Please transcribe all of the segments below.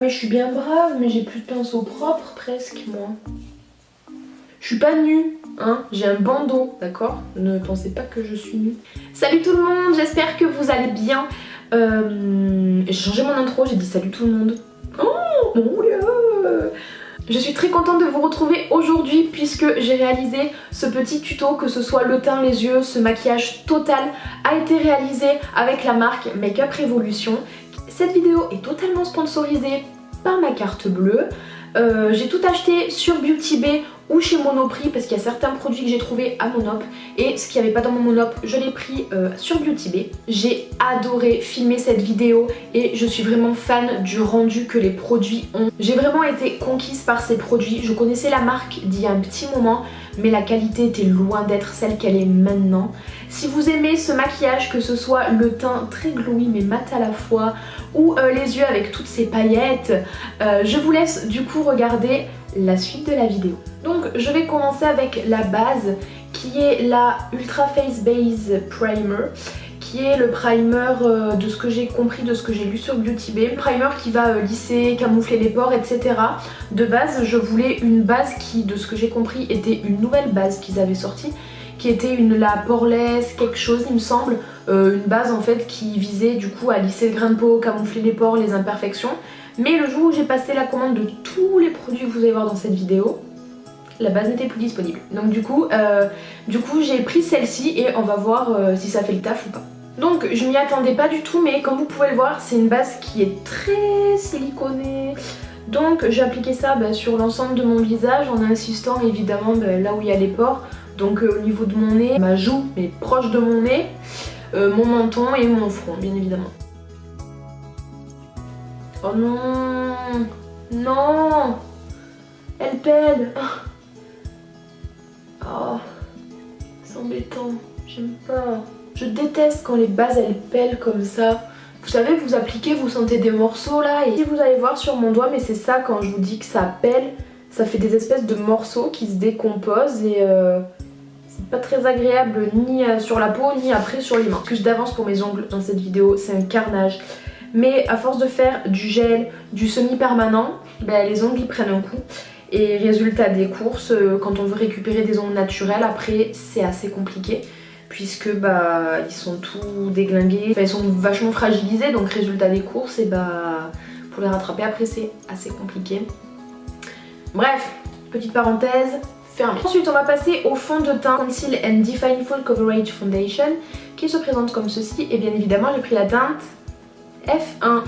Je suis bien brave, mais j'ai plus de pinceau propre presque, moi. Je suis pas nue, hein, j'ai un bandeau, d'accord? Ne pensez pas que je suis nue. Salut tout le monde, j'espère que vous allez bien. J'ai changé mon intro, j'ai dit salut tout le monde. Oh mon dieu! Je suis très contente de vous retrouver aujourd'hui puisque j'ai réalisé ce petit tuto, que ce soit le teint, les yeux, ce maquillage total a été réalisé avec la marque Makeup Revolution. Cette vidéo est totalement sponsorisée par ma carte bleue. J'ai tout acheté sur Beauty Bay ou chez Monoprix parce qu'il y a certains produits que j'ai trouvé à Monop et ce qu'il n'y avait pas dans mon Monop je l'ai pris sur Beauty Bay. J'ai adoré filmer cette vidéo et je suis vraiment fan du rendu que les produits ont. J'ai vraiment été conquise par ces produits. Je connaissais la marque d'il y a un petit moment mais la qualité était loin d'être celle qu'elle est maintenant. Si vous aimez ce maquillage, que ce soit le teint très glowy mais mat à la fois ou les yeux avec toutes ces paillettes, je vous laisse du coup regarder la suite de la vidéo. Donc je vais commencer avec la base qui est la Ultra Face Base Primer, qui est le primer de ce que j'ai compris, de ce que j'ai lu sur Beauty Bay. Le primer qui va lisser, camoufler les pores, etc. De base je voulais une base qui, de ce que j'ai compris, était une nouvelle base qu'ils avaient sortie, qui était la poreless quelque chose il me semble, une base en fait qui visait du coup à lisser le grain de peau, camoufler les pores, les imperfections. Mais le jour où j'ai passé la commande de tous les produits que vous allez voir dans cette vidéo, la base n'était plus disponible. Donc du coup j'ai pris celle-ci et on va voir si ça fait le taf ou pas. Donc je m'y attendais pas du tout, mais comme vous pouvez le voir, c'est une base qui est très siliconée. Donc j'ai appliqué ça sur l'ensemble de mon visage en insistant évidemment là où il y a les pores. Donc au niveau de mon nez, ma joue mais proche de mon nez, mon menton et mon front bien évidemment. Oh non, non, elle pèle. Oh, c'est embêtant, j'aime pas. Je déteste quand les bases elles pèlent comme ça. Vous savez, vous appliquez, vous sentez des morceaux là, et si vous allez voir sur mon doigt, mais c'est ça quand je vous dis que ça pèle, ça fait des espèces de morceaux qui se décomposent et c'est pas très agréable ni sur la peau ni après sur les mains. Excuse d'avance pour mes ongles dans cette vidéo, c'est un carnage. Mais à force de faire du gel, du semi-permanent, les ongles ils prennent un coup. Et résultat des courses, quand on veut récupérer des ongles naturels, après c'est assez compliqué. Puisque ils sont tout déglingués, ils sont vachement fragilisés. Donc résultat des courses, et pour les rattraper après c'est assez compliqué. Bref, petite parenthèse fermée. Ensuite on va passer au fond de teint Conceal and Define Full Coverage Foundation qui se présente comme ceci. Et bien évidemment j'ai pris la teinte F1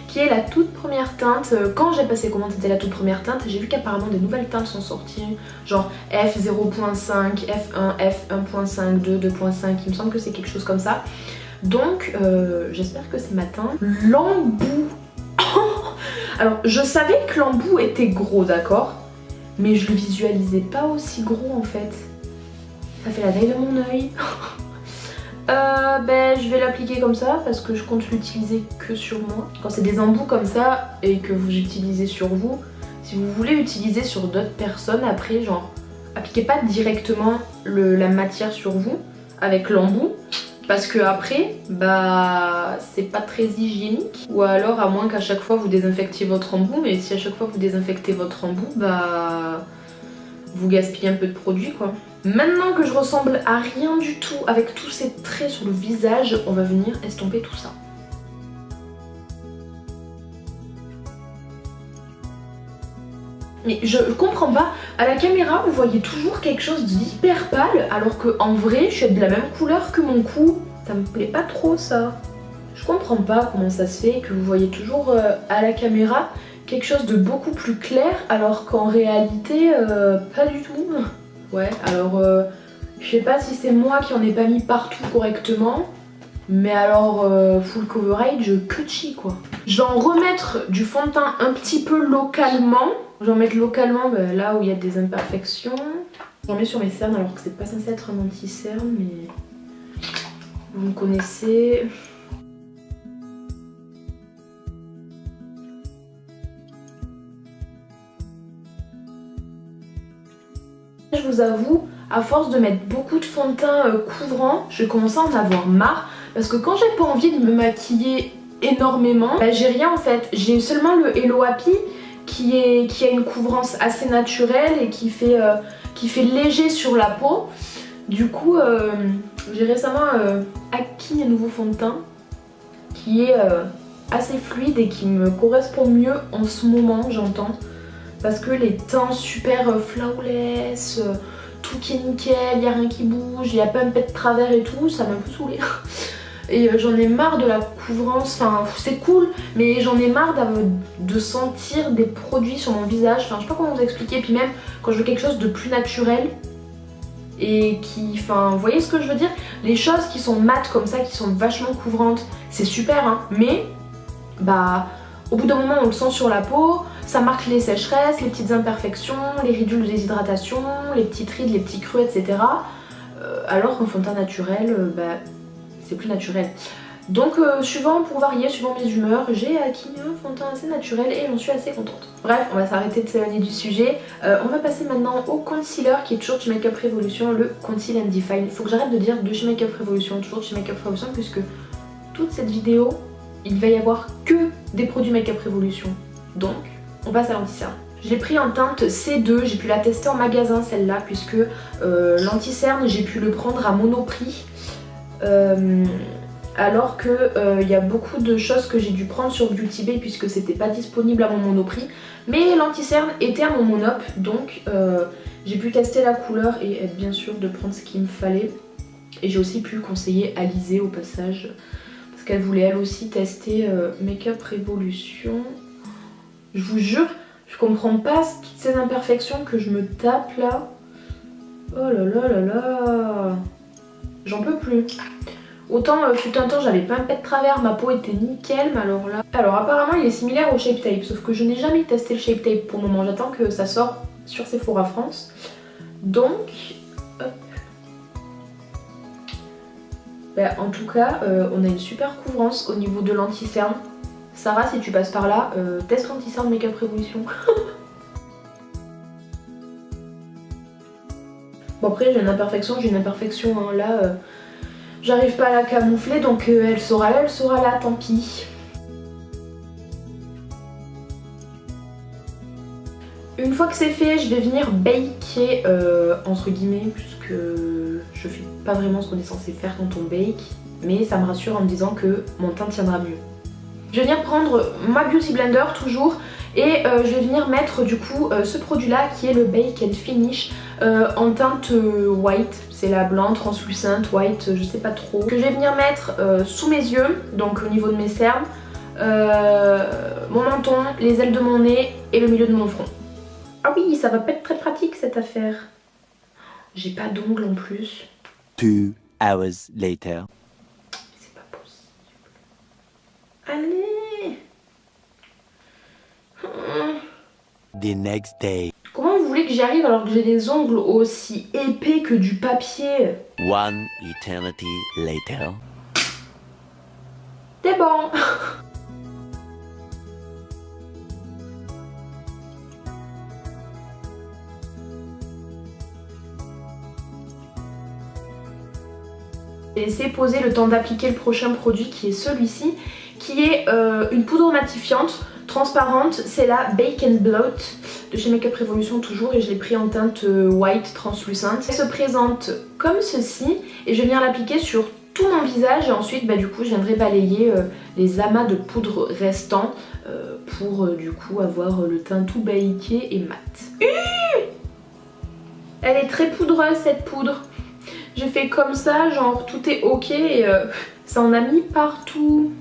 qui est la toute première teinte. Quand j'ai passé commande c'était la toute première teinte. J'ai vu qu'apparemment des nouvelles teintes sont sorties, genre F0.5, F1, F1.5, 2, 2.5, il me semble que c'est quelque chose comme ça. Donc j'espère que c'est ma teinte. L'embout. Alors je savais que l'embout était gros, d'accord, mais je le visualisais pas aussi gros en fait. Ça fait la taille de mon œil. Je vais l'appliquer comme ça parce que je compte l'utiliser que sur moi. Quand c'est des embouts comme ça et que vous utilisez sur vous, si vous voulez utiliser sur d'autres personnes après, genre appliquez pas directement la matière sur vous avec l'embout parce que après c'est pas très hygiénique. Ou alors à moins qu'à chaque fois vous désinfectiez votre embout, mais si à chaque fois vous désinfectez votre embout, vous gaspillez un peu de produit quoi. Maintenant que je ressemble à rien du tout avec tous ces traits sur le visage, on va venir estomper tout ça. Mais je comprends pas, à la caméra vous voyez toujours quelque chose d'hyper pâle alors qu'en vrai je suis de la même couleur que mon cou. Ça me plaît pas trop ça. Je comprends pas comment ça se fait que vous voyez toujours à la caméra quelque chose de beaucoup plus clair alors qu'en réalité pas du tout. Ouais, alors je sais pas si c'est moi qui en ai pas mis partout correctement, mais alors full coverage que chi quoi. Je vais en remettre du fond de teint un petit peu localement. Je vais en mettre localement là où il y a des imperfections. J'en mets sur mes cernes alors que c'est pas censé être un anti-cerne, mais vous me connaissez. Je vous avoue, à force de mettre beaucoup de fond de teint couvrant, je commence à en avoir marre parce que quand j'ai pas envie de me maquiller énormément. Bah, j'ai rien en fait, j'ai seulement le Hello Happy qui a une couvrance assez naturelle et qui fait léger sur la peau. Du coup, j'ai récemment acquis un nouveau fond de teint qui est assez fluide et qui me correspond mieux en ce moment, j'entends. Parce que les teints super flawless, tout qui est nickel, il n'y a rien qui bouge, il n'y a pas un pet de travers et tout, ça m'a un peu saoulée. Et j'en ai marre de la couvrance, enfin c'est cool, mais j'en ai marre de sentir des produits sur mon visage, enfin je sais pas comment vous expliquer, puis même quand je veux quelque chose de plus naturel et qui, enfin vous voyez ce que je veux dire, les choses qui sont mates comme ça, qui sont vachement couvrantes, c'est super hein, mais bah au bout d'un moment on le sent sur la peau, ça marque les sécheresses, les petites imperfections, les ridules de déshydratation, les petites rides, les petits creux, etc. Alors qu'un fond de teint naturel, bah c'est plus naturel. Donc suivant, pour varier, suivant mes humeurs, j'ai acquis un fond de teint assez naturel et j'en suis assez contente. Bref, on va s'arrêter de s'éloigner du sujet. On va passer maintenant au concealer qui est toujours de chez Makeup Revolution, le Conceal and Define. Il faut que j'arrête de dire de chez Makeup Revolution, toujours de chez Makeup Revolution, puisque toute cette vidéo, il va y avoir que des produits Makeup Revolution. Donc, on passe à l'anti-cerne. Je l'ai pris en teinte C2, j'ai pu la tester en magasin celle-là, puisque l'anti-cerne, j'ai pu le prendre à Monoprix. Alors que y a beaucoup de choses que j'ai dû prendre sur Beauty Bay puisque c'était pas disponible à mon Monoprix, mais l'anti-cerne était à mon Monop, donc j'ai pu tester la couleur et être bien sûre de prendre ce qu'il me fallait. Et j'ai aussi pu conseiller Alizé au passage parce qu'elle voulait elle aussi tester Makeup Revolution. Je vous jure, je comprends pas toutes ces imperfections que je me tape là. Oh là là là là, j'en peux plus. Autant fut un temps j'avais pas un pet de travers, ma peau était nickel, mais alors là... Alors apparemment il est similaire au Shape Tape, sauf que je n'ai jamais testé le Shape Tape pour le moment, j'attends que ça sorte sur Sephora France. Donc... Hop. Bah, en tout cas, on a une super couvrance au niveau de l'anti-cerne. Sarah, si tu passes par là, teste l'anti-cerne Makeup Revolution. Bon après j'ai une imperfection hein. Là... J'arrive pas à la camoufler donc elle sera là, tant pis. Une fois que c'est fait, je vais venir baker entre guillemets puisque je fais pas vraiment ce qu'on est censé faire quand on bake, mais ça me rassure en me disant que mon teint tiendra mieux. Je vais venir prendre ma Beauty Blender toujours et je vais venir mettre du coup ce produit là qui est le Bake and Finish en teinte white, c'est la blanc, translucente, white, je sais pas trop. Que je vais venir mettre sous mes yeux, donc au niveau de mes cernes, mon menton, les ailes de mon nez et le milieu de mon front. Ah oui, ça va pas être très pratique cette affaire. J'ai pas d'ongles en plus. 2 hours later. C'est pas possible. Allez. The next day. Comment vous voulez que j'y arrive alors que j'ai des ongles aussi épais que du papier? 1 eternity later. T'es bon. J'ai laissé poser le temps d'appliquer le prochain produit qui est celui-ci, qui est une poudre matifiante transparente, c'est la Bake and Blot de chez Makeup Revolution toujours et je l'ai pris en teinte white translucente. Elle se présente comme ceci et je vais venir l'appliquer sur tout mon visage et ensuite bah, du coup je viendrai balayer les amas de poudre restants pour du coup avoir le teint tout baqué et mat. Elle est très poudreuse cette poudre. J'ai fait comme ça, genre tout est ok et ça en a mis partout.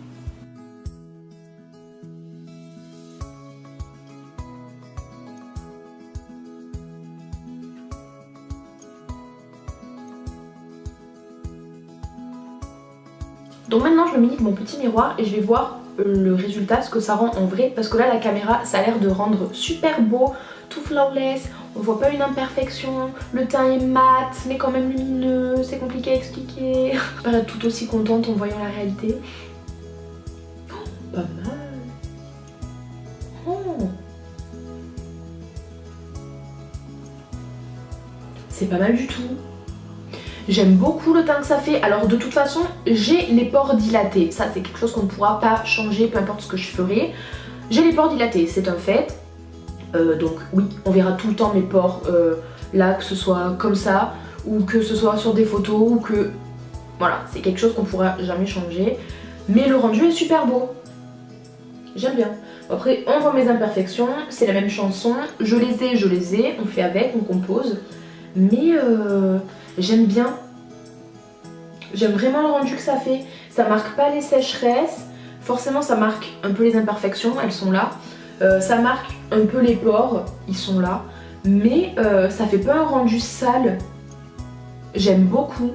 Donc maintenant je me mets mon petit miroir et je vais voir le résultat, ce que ça rend en vrai, parce que là la caméra ça a l'air de rendre super beau, tout flawless, on voit pas une imperfection, le teint est mat mais quand même lumineux, c'est compliqué à expliquer. Je vais pas être tout aussi contente en voyant la réalité. Oh, pas mal. Oh. C'est pas mal du tout. J'aime beaucoup le teint que ça fait. Alors de toute façon, j'ai les pores dilatés. Ça c'est quelque chose qu'on ne pourra pas changer, peu importe ce que je ferai. J'ai les pores dilatés, c'est un fait. Donc oui, on verra tout le temps mes pores là, que ce soit comme ça, ou que ce soit sur des photos, ou que... Voilà, c'est quelque chose qu'on pourra jamais changer. Mais le rendu est super beau. J'aime bien. Après, on voit mes imperfections, c'est la même chanson. Je les ai, on fait avec, on compose. Mais j'aime bien. J'aime vraiment le rendu que ça fait. Ça marque pas les sécheresses. Forcément, ça marque un peu les imperfections, elles sont là. Ça marque un peu les pores, ils sont là. Mais ça fait pas un rendu sale. J'aime beaucoup.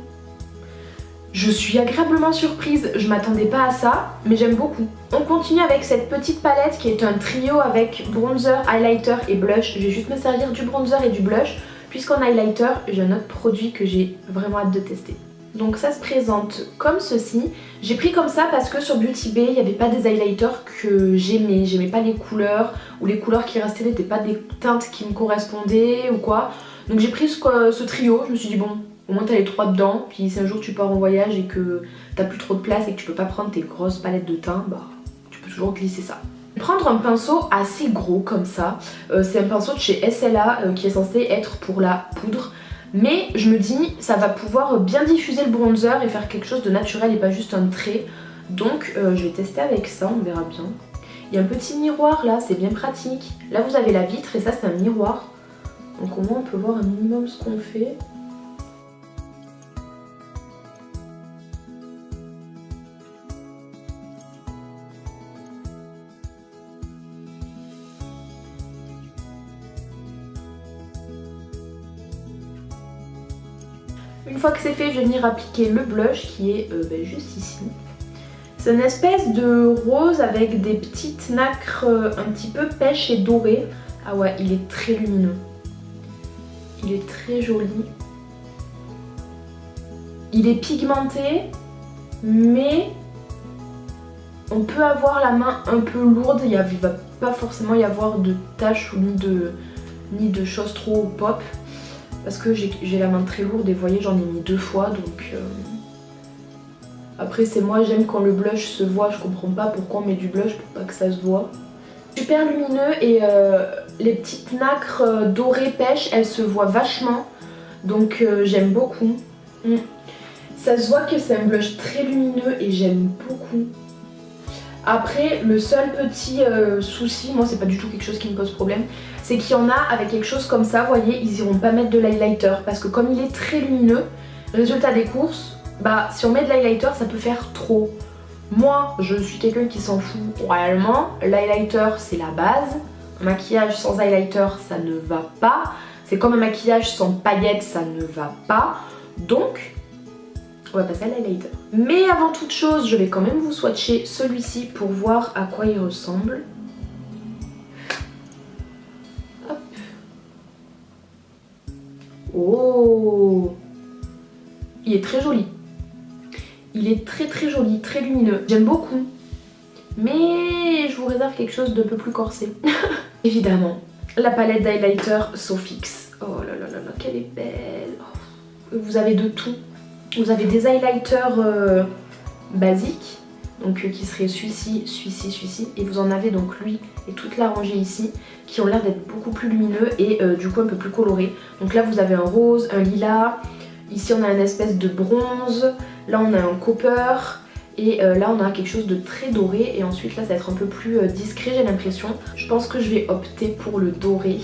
Je suis agréablement surprise, je m'attendais pas à ça, mais j'aime beaucoup. On continue avec cette petite palette qui est un trio avec bronzer, highlighter et blush. Je vais juste me servir du bronzer et du blush, puisqu'en highlighter, j'ai un autre produit que j'ai vraiment hâte de tester. Donc ça se présente comme ceci. J'ai pris comme ça parce que sur Beauty Bay, il n'y avait pas des highlighters que j'aimais. J'aimais pas les couleurs, ou les couleurs qui restaient n'étaient pas des teintes qui me correspondaient ou quoi. Donc j'ai pris ce trio, je me suis dit bon, au moins t'as les trois dedans, puis si un jour tu pars en voyage et que t'as plus trop de place et que tu peux pas prendre tes grosses palettes de teint, bah tu peux toujours glisser ça. Prendre un pinceau assez gros comme ça, c'est un pinceau de chez SLA qui est censé être pour la poudre, mais je me dis ça va pouvoir bien diffuser le bronzer et faire quelque chose de naturel et pas juste un trait, donc je vais tester avec ça, on verra bien. Il y a un petit miroir là, c'est bien pratique. Là vous avez la vitre et ça c'est un miroir, donc au moins on peut voir un minimum ce qu'on fait. Une fois que c'est fait, je vais venir appliquer le blush qui est juste ici. C'est une espèce de rose avec des petites nacres un petit peu pêche et dorées. Ah ouais, il est très lumineux. Il est très joli. Il est pigmenté, mais on peut avoir la main un peu lourde. Il ne va pas forcément y avoir de taches ou ni de choses trop pop. Parce que j'ai la main très lourde et vous voyez j'en ai mis 2 fois donc après c'est moi, j'aime quand le blush se voit, je comprends pas pourquoi on met du blush pour pas que ça se voit. Super lumineux et les petites nacres dorées pêche elles se voient vachement donc j'aime beaucoup. Ça se voit que c'est un blush très lumineux et j'aime beaucoup. Après le seul petit souci, moi c'est pas du tout quelque chose qui me pose problème, c'est qu'il y en a avec quelque chose comme ça, vous voyez, ils iront pas mettre de l'highlighter parce que comme il est très lumineux, résultat des courses, bah si on met de l'highlighter ça peut faire trop. Moi je suis quelqu'un qui s'en fout royalement, l'highlighter c'est la base, un maquillage sans highlighter ça ne va pas, c'est comme un maquillage sans paillettes ça ne va pas, donc on va passer à l'highlighter. Mais avant toute chose, je vais quand même vous swatcher celui-ci pour voir à quoi il ressemble. Hop. Oh! Il est très joli. Il est très joli, très lumineux. J'aime beaucoup. Mais je vous réserve quelque chose de peu plus corsé. Évidemment, la palette d'highlighter Sofix. Oh là là là là, qu'elle est belle. Oh. Vous avez de tout. Vous avez des highlighters basiques, donc qui seraient celui-ci, et vous en avez donc lui et toute la rangée ici, qui ont l'air d'être beaucoup plus lumineux et du coup un peu plus colorés. Donc là vous avez un rose, un lilas, ici on a une espèce de bronze, là on a un copper, et là on a quelque chose de très doré, et ensuite là ça va être un peu plus discret j'ai l'impression. Je pense que je vais opter pour le doré.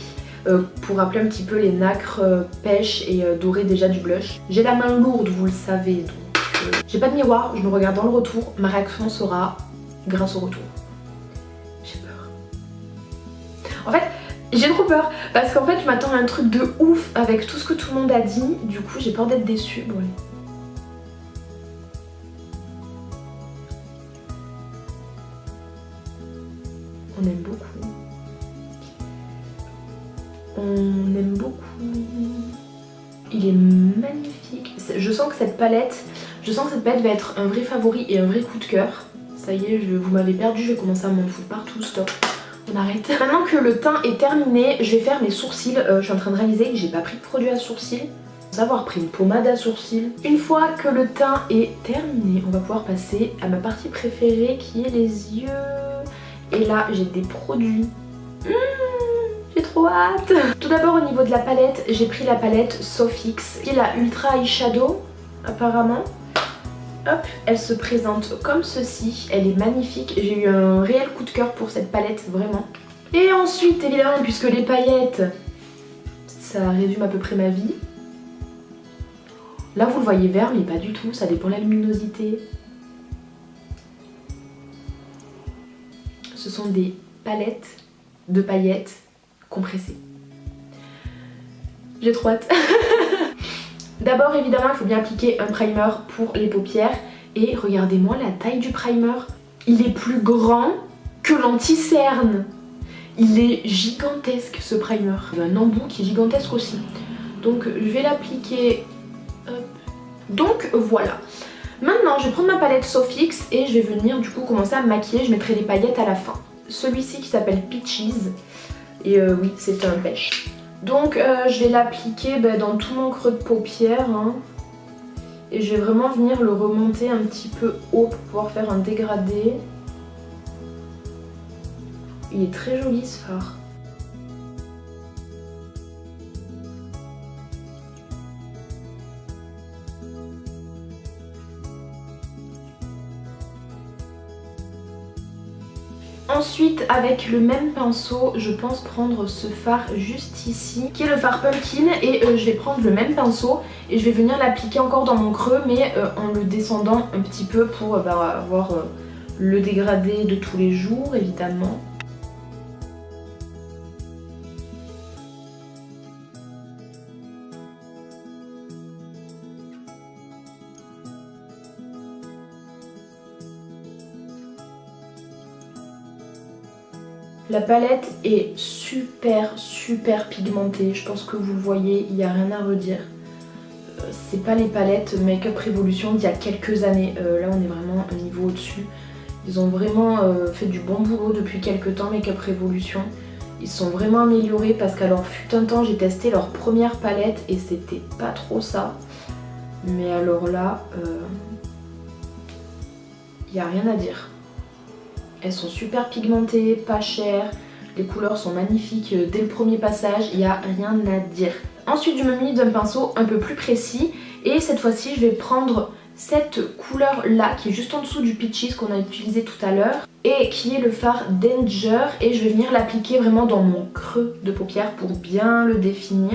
Pour rappeler un petit peu les nacres pêche et doré déjà du blush. J'ai la main lourde, vous le savez, donc j'ai pas de miroir, je me regarde dans le retour. Ma réaction sera grâce au retour. J'ai peur. En fait, j'ai trop peur parce qu'en fait je m'attends à un truc de ouf avec tout ce que tout le monde a dit. Du coup j'ai peur d'être déçue. Bon, allez. On aime beaucoup. On aime beaucoup. Il est magnifique. Je sens que cette palette va être un vrai favori et un vrai coup de cœur. Ça y est, vous m'avez perdu, je vais commencer à m'en foutre partout. Stop. On arrête. Maintenant que le teint est terminé, je vais faire mes sourcils. Je suis en train de réaliser que j'ai pas pris de produit à sourcils. Sans avoir pris une pommade à sourcils. Une fois que le teint est terminé, on va pouvoir passer à ma partie préférée qui est les yeux. Et là, j'ai des produits. J'ai trop hâte. Tout d'abord, au niveau de la palette, j'ai pris la palette Sofix, qui est la Ultra Eyeshadow, apparemment. Hop, elle se présente comme ceci. Elle est magnifique. J'ai eu un réel coup de cœur pour cette palette, vraiment. Et ensuite, évidemment, puisque les paillettes, ça résume à peu près ma vie. Là, vous le voyez vert, mais pas du tout. Ça dépend de la luminosité. Ce sont des palettes de paillettes compressées. J'ai trop hâte. D'abord, évidemment, il faut bien appliquer un primer pour les paupières. Et regardez-moi la taille du primer. Il est plus grand que l'anti-cerne. Il est gigantesque, ce primer. Il y a un embout qui est gigantesque aussi. Donc, je vais l'appliquer. Donc, voilà. Maintenant, je vais prendre ma palette Sofix et je vais venir du coup commencer à me maquiller. Je mettrai les paillettes à la fin. Celui-ci qui s'appelle Peaches. Et oui, c'est un pêche. Donc je vais l'appliquer dans tout mon creux de paupière. Hein. Et je vais vraiment venir le remonter un petit peu haut pour pouvoir faire un dégradé. Il est très joli ce fard. Ensuite, avec le même pinceau, je pense prendre ce fard juste ici, qui est le fard Pumpkin, et je vais prendre le même pinceau et je vais venir l'appliquer encore dans mon creux, mais en le descendant un petit peu pour avoir le dégradé de tous les jours, évidemment. La palette est super pigmentée, je pense que vous le voyez, il n'y a rien à redire. C'est pas les palettes Make Up Revolution d'il y a quelques années, là on est vraiment un niveau au-dessus. Ils ont vraiment fait du bon boulot depuis quelques temps, Make Up Revolution. Ils sont vraiment améliorés parce qu'alors fut un temps j'ai testé leur première palette et c'était pas trop ça. Mais alors là, il n'y a rien à dire. Elles sont super pigmentées, pas chères, les couleurs sont magnifiques dès le premier passage, il n'y a rien à dire. Ensuite je me munis d'un pinceau un peu plus précis et cette fois-ci je vais prendre cette couleur là qui est juste en dessous du Peaches qu'on a utilisé tout à l'heure et qui est le fard Danger et je vais venir l'appliquer vraiment dans mon creux de paupière pour bien le définir.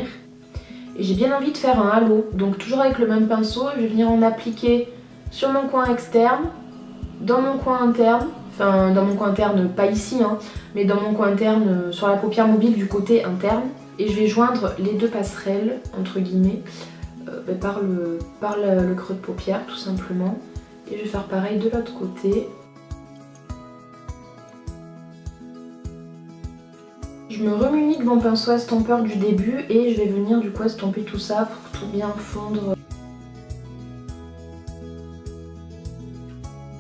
Et j'ai bien envie de faire un halo, donc toujours avec le même pinceau, je vais venir en appliquer sur mon coin externe, dans mon coin interne. Enfin, dans mon coin interne, pas ici, hein, mais dans mon coin interne, sur la paupière mobile du côté interne. Et je vais joindre les deux passerelles, entre guillemets, par le creux de paupière, tout simplement. Et je vais faire pareil de l'autre côté. Je me remunis de mon pinceau estompeur du début et je vais venir du coup estomper tout ça pour tout bien fondre.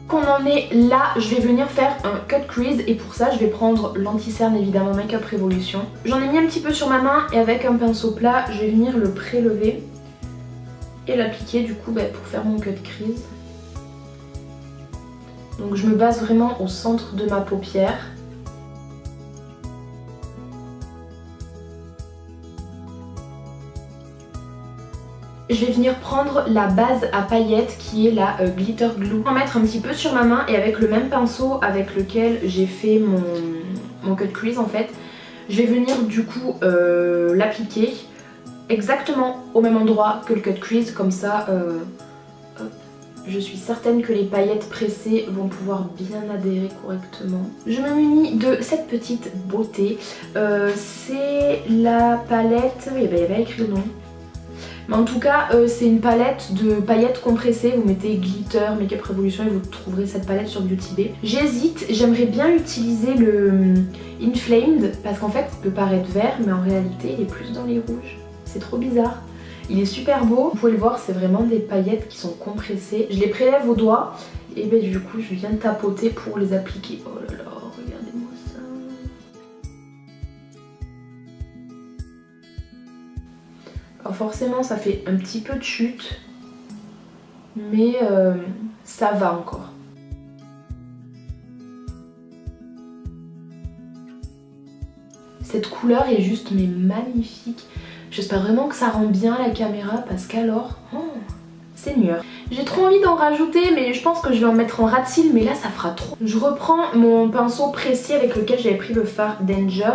Qu'on en est là, je vais venir faire un cut crease et pour ça je vais prendre l'anti-cerne évidemment Make Up Revolution. J'en ai mis un petit peu sur ma main et avec un pinceau plat je vais venir le prélever et l'appliquer du coup pour faire mon cut crease. Donc je me base vraiment au centre de ma paupière. Je vais venir prendre la base à paillettes qui est la Glitter Glue. Je vais en mettre un petit peu sur ma main et avec le même pinceau avec lequel j'ai fait mon cut crease en fait, je vais venir du coup l'appliquer exactement au même endroit que le cut crease, comme ça hop, je suis certaine que les paillettes pressées vont pouvoir bien adhérer correctement. Je me munis de cette petite beauté, c'est la palette, il y avait écrit le nom. Mais en tout cas, c'est une palette de paillettes compressées. Vous mettez Glitter, Make Up Revolution et vous trouverez cette palette sur Beauty Bay. J'hésite, j'aimerais bien utiliser le Inflamed parce qu'en fait, il peut paraître vert, mais en réalité, il est plus dans les rouges. C'est trop bizarre. Il est super beau. Vous pouvez le voir, c'est vraiment des paillettes qui sont compressées. Je les prélève au doigt et du coup, je viens de tapoter pour les appliquer. Oh là là, regardez-moi ça. Alors forcément ça fait un petit peu de chute, mais ça va encore. Cette couleur est juste mais magnifique. J'espère vraiment que ça rend bien la caméra parce qu'alors, Seigneur. J'ai trop envie d'en rajouter mais je pense que je vais en mettre en ras de cils, mais là ça fera trop. Je reprends mon pinceau précis avec lequel j'avais pris le fard Danger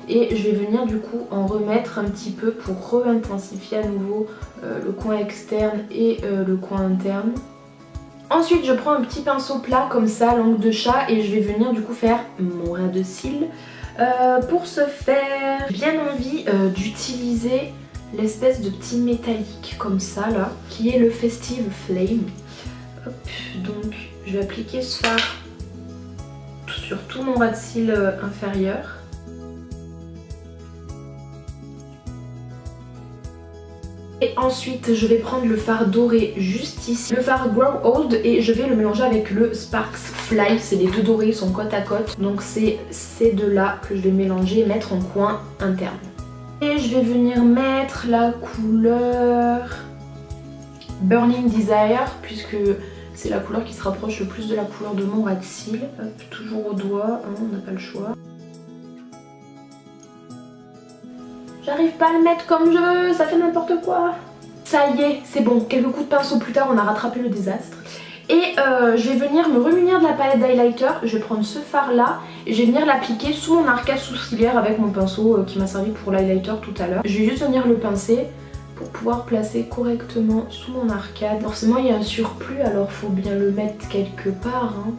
et je vais venir du coup en remettre un petit peu pour re-intensifier à nouveau le coin externe et le coin interne. Ensuite je prends un petit pinceau plat comme ça, langue de chat, et je vais venir du coup faire mon ras de cils. Pour ce faire, j'ai bien envie d'utiliser l'espèce de petit métallique comme ça là, qui est le Festive Flame. Hop, donc je vais appliquer ce fard sur tout mon ras de cils inférieur. Et ensuite je vais prendre le fard doré juste ici, le fard Grow Old, et je vais le mélanger avec le Sparks Fly. C'est les deux dorés, ils sont côte à côte, donc c'est ces deux là que je vais mélanger et mettre en coin interne. Et je vais venir mettre la couleur Burning Desire, puisque c'est la couleur qui se rapproche le plus de la couleur de mon ras de cils. Hop, toujours au doigt, hein, on n'a pas le choix. J'arrive pas à le mettre comme je veux, ça fait n'importe quoi. Ça y est, c'est bon, quelques coups de pinceau plus tard, on a rattrapé le désastre. Et je vais venir me remunir de la palette d'highlighter. Je vais prendre ce fard là et je vais venir l'appliquer sous mon arcade sourcilière avec mon pinceau qui m'a servi pour l'highlighter tout à l'heure. Je vais juste venir le pincer pour pouvoir placer correctement sous mon arcade. Forcément il y a un surplus, alors faut bien le mettre quelque part, hein.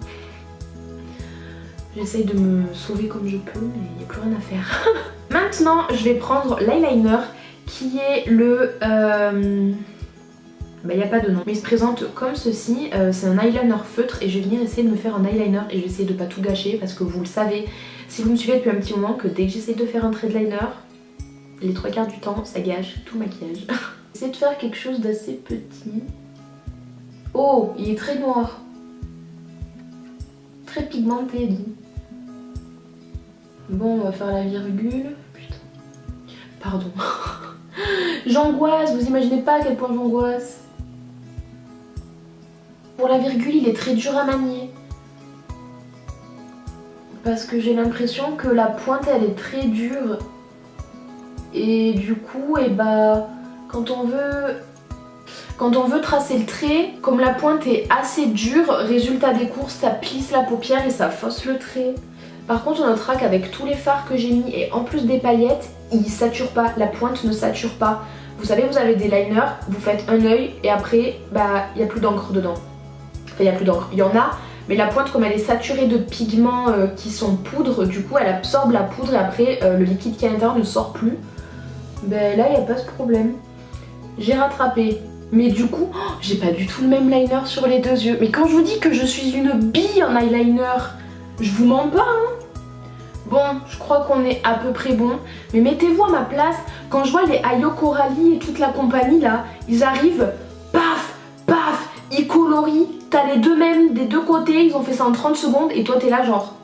J'essaye de me sauver comme je peux, mais il n'y a plus rien à faire. Maintenant, je vais prendre l'eyeliner qui est le... il n'y a pas de nom, mais il se présente comme ceci. C'est un eyeliner feutre et je vais venir essayer de me faire un eyeliner et je vais essayer de pas tout gâcher parce que vous le savez, si vous me suivez depuis un petit moment, que dès que j'essaie de faire un trait de liner, les 3/4 du temps, ça gâche tout le maquillage. J'essaie de faire quelque chose d'assez petit. Oh, il est très noir. Très pigmenté, dit. Bon, on va faire la virgule. Putain. Pardon. J'angoisse, vous imaginez pas à quel point j'angoisse. Pour la virgule, il est très dur à manier. Parce que j'ai l'impression que la pointe, elle est très dure. Et du coup, quand on veut tracer le trait, comme la pointe est assez dure, résultat des courses, ça plisse la paupière et ça fausse le trait. Par contre, on notera qu'avec tous les fards que j'ai mis et en plus des paillettes, ils saturent pas, la pointe ne sature pas. Vous savez, vous avez des liners, vous faites un œil et après, il n'y a plus d'encre dedans. Enfin, il n'y a plus d'encre, il y en a, mais la pointe, comme elle est saturée de pigments qui sont poudre, du coup, elle absorbe la poudre et après, le liquide qui est à l'intérieur ne sort plus. Là, il n'y a pas ce problème. J'ai rattrapé. Mais du coup, j'ai pas du tout le même liner sur les deux yeux. Mais quand je vous dis que je suis une bille en eyeliner, je vous mens pas, hein. Bon, je crois qu'on est à peu près bon. Mais mettez-vous à ma place, quand je vois les Ayo Coralie et toute la compagnie là, ils arrivent, paf, paf, ils colorient, t'as les deux mêmes des deux côtés, ils ont fait ça en 30 secondes et toi t'es là genre,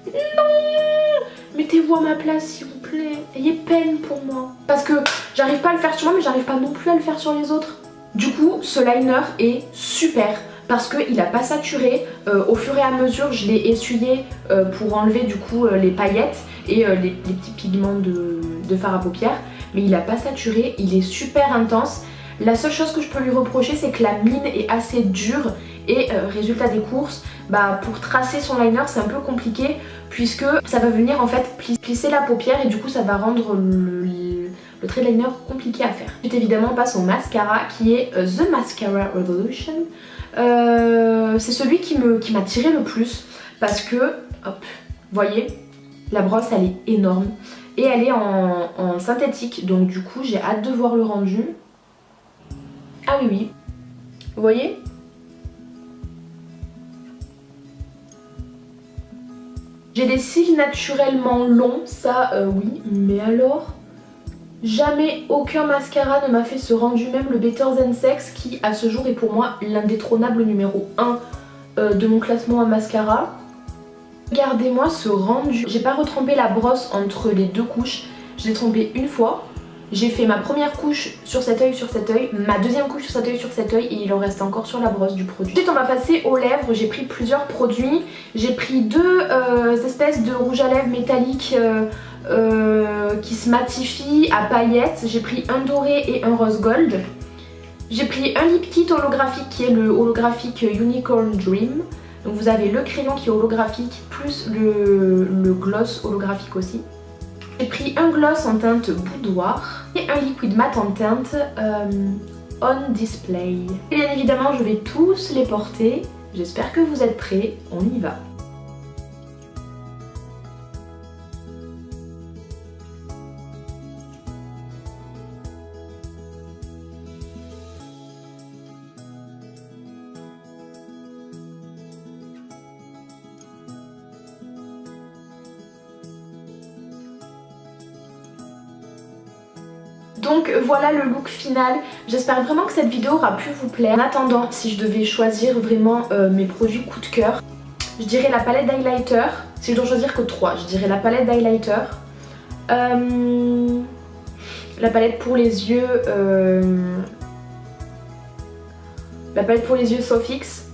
non, mettez-vous à ma place s'il vous plaît, ayez peine pour moi. Parce que j'arrive pas à le faire sur moi, mais j'arrive pas non plus à le faire sur les autres. Du coup, ce liner est super. Parce qu'il n'a pas saturé, au fur et à mesure je l'ai essuyé pour enlever du coup les paillettes et les petits pigments de fard à paupières, mais il n'a pas saturé, il est super intense. La seule chose que je peux lui reprocher, c'est que la mine est assez dure et résultat des courses, pour tracer son liner c'est un peu compliqué puisque ça va venir en fait plisser la paupière et du coup ça va rendre le trait de liner compliqué à faire. Ensuite évidemment on passe au mascara qui est The Mascara Revolution. C'est celui qui m'a tiré le plus parce que, hop, vous voyez, la brosse elle est énorme et elle est en synthétique, donc du coup j'ai hâte de voir le rendu. Ah oui oui, vous voyez, j'ai des cils naturellement longs, ça oui, mais alors jamais aucun mascara ne m'a fait ce rendu, même le Better Than Sex qui à ce jour est pour moi l'indétrônable numéro 1 de mon classement à mascara. Regardez-moi ce rendu, j'ai pas retrempé la brosse entre les deux couches, je l'ai trempé une fois J'ai fait ma première couche sur cet œil, ma deuxième couche sur cet œil et il en reste encore sur la brosse du produit. Ensuite on va passer aux lèvres, j'ai pris plusieurs produits. J'ai pris deux espèces de rouge à lèvres métalliques qui se matifient à paillettes. J'ai pris un doré et un rose gold. J'ai pris un lip kit holographique qui est le holographique Unicorn Dream. Donc vous avez le crayon qui est holographique plus le gloss holographique aussi. J'ai pris un gloss en teinte boudoir et un liquid mat en teinte on display. Et bien évidemment je vais tous les porter. J'espère que vous êtes prêts, on y va. Donc voilà le look final, j'espère vraiment que cette vidéo aura pu vous plaire. En attendant, si je devais choisir vraiment mes produits coup de cœur, je dirais la palette d'highlighter. Si je dois choisir que 3, je dirais la palette d'highlighter, la palette pour les yeux, Sofix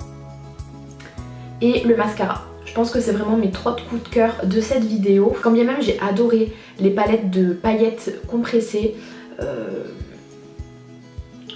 et le mascara. Je pense que c'est vraiment mes 3 coups de cœur de cette vidéo. Quand bien même j'ai adoré les palettes de paillettes compressées.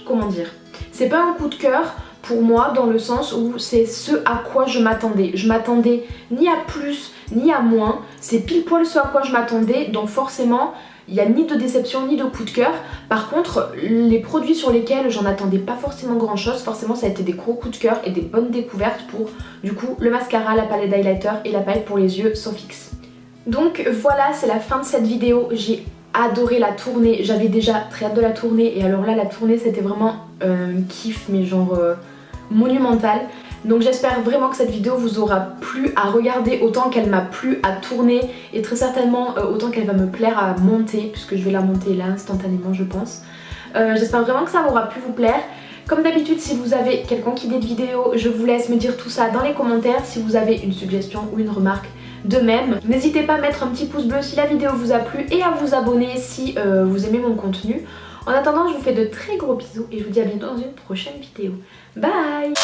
Comment dire, c'est pas un coup de cœur pour moi dans le sens où c'est ce à quoi je m'attendais. Je m'attendais ni à plus ni à moins, c'est pile poil ce à quoi je m'attendais, donc forcément il n'y a ni de déception ni de coup de cœur. Par contre les produits sur lesquels j'en attendais pas forcément grand chose, forcément ça a été des gros coups de cœur et des bonnes découvertes pour du coup le mascara, la palette d'highlighter et la palette pour les yeux Sofix. Donc voilà, c'est la fin de cette vidéo. J'ai adoré la tournée, j'avais déjà très hâte de la tournée et alors là la tournée c'était vraiment un kiff mais genre monumental. Donc j'espère vraiment que cette vidéo vous aura plu à regarder autant qu'elle m'a plu à tourner et très certainement autant qu'elle va me plaire à monter puisque je vais la monter là instantanément je pense. J'espère vraiment que ça aura pu vous plaire. Comme d'habitude, si vous avez quelconque idée de vidéo, je vous laisse me dire tout ça dans les commentaires. Si vous avez une suggestion ou une remarque, de même. N'hésitez pas à mettre un petit pouce bleu si la vidéo vous a plu et à vous abonner si vous aimez mon contenu. En attendant, je vous fais de très gros bisous et je vous dis à bientôt dans une prochaine vidéo. Bye!